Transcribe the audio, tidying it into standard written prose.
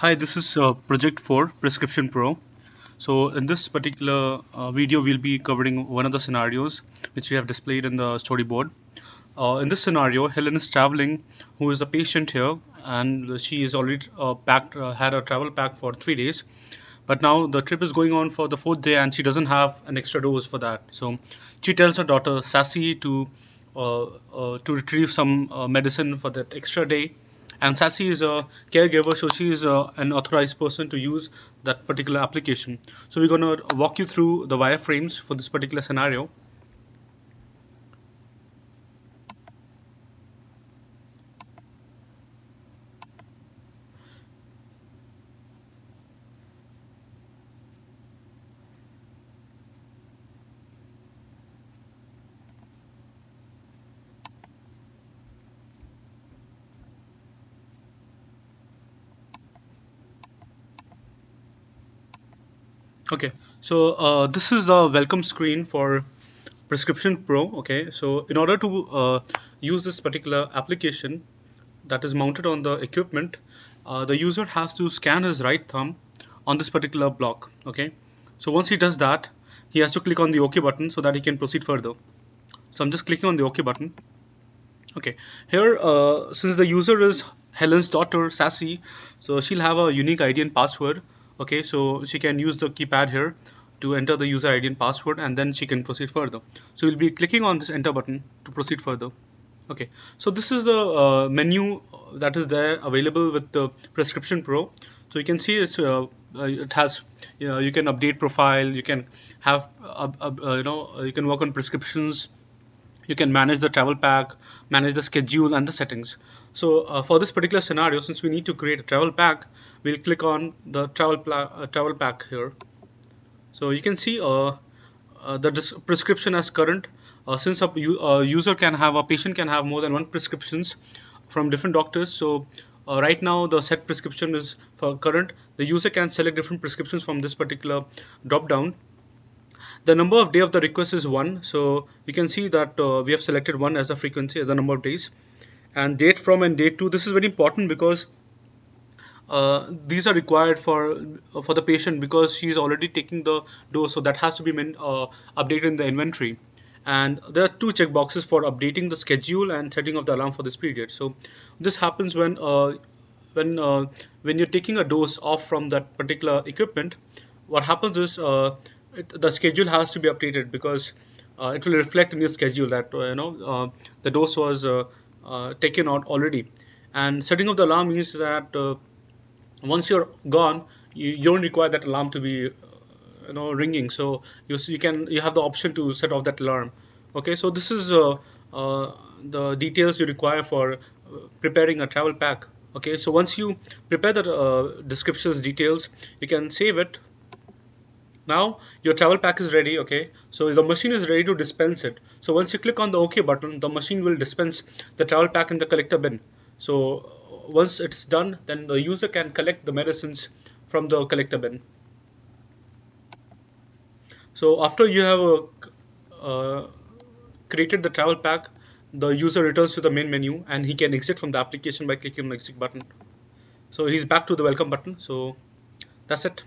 Hi, this is Project 4 Prescription Pro. So in this particular video, we'll be covering one of the scenarios which we have displayed in the storyboard. In this scenario, Helen is traveling, who is the patient here, and she is already had a travel pack for 3 days. But now the trip is going on for the fourth day, and she doesn't have an extra dose for that. So she tells her daughter Sassy to retrieve some medicine for that extra day. And Sassy is a caregiver, so she is an authorized person to use that particular application. So we're going to walk you through the wireframes for this particular scenario. Okay, so this is the welcome screen for Prescription Pro. Okay, so in order to use this particular application that is mounted on the equipment, the user has to scan his right thumb on this particular block. Okay, so once he does that, he has to click on the OK button so that he can proceed further. So I'm just clicking on the OK button. Okay, here since the user is Helen's daughter Sassy, so she'll have a unique ID and password. Okay, so she can use the keypad here to enter the user ID and password, and then she can proceed further. So we'll be clicking on this enter button to proceed further. Okay, so this is the menu that is there available with the Prescription Pro. So you can see it has, you can update profile, you can have you can work on prescriptions, you can manage the travel pack, manage the schedule and the settings. So for this particular scenario, since we need to create a travel pack, we'll click on the travel pack here. So you can see the prescription as current. Since a user can have, a patient can have more than one prescriptions from different doctors. So right now the set prescription is for current. The user can select different prescriptions from this particular drop down. The number of day of the request is 1, so you can see that we have selected 1 as the frequency, the number of days. And date from and date to, this is very important because these are required for the patient, because she is already taking the dose, so that has to be updated in the inventory. And there are two checkboxes for updating the schedule and setting of the alarm for this period. So this happens when you're taking a dose off from that particular equipment. What happens is the schedule has to be updated, because it will reflect in your schedule that the dose was taken out already. And setting of the alarm means that once you're gone, you don't require that alarm to be ringing. So you have the option to set off that alarm. Okay, so this is the details you require for preparing a travel pack. Okay, so once you prepare the descriptions details, you can save it. Now your travel pack is ready. Okay, so the machine is ready to dispense it. So once you click on the OK button, the machine will dispense the travel pack in the collector bin. So once it's done, then the user can collect the medicines from the collector bin. So after you have created the travel pack, the user returns to the main menu and he can exit from the application by clicking on the exit button. So he's back to the welcome button. So that's it.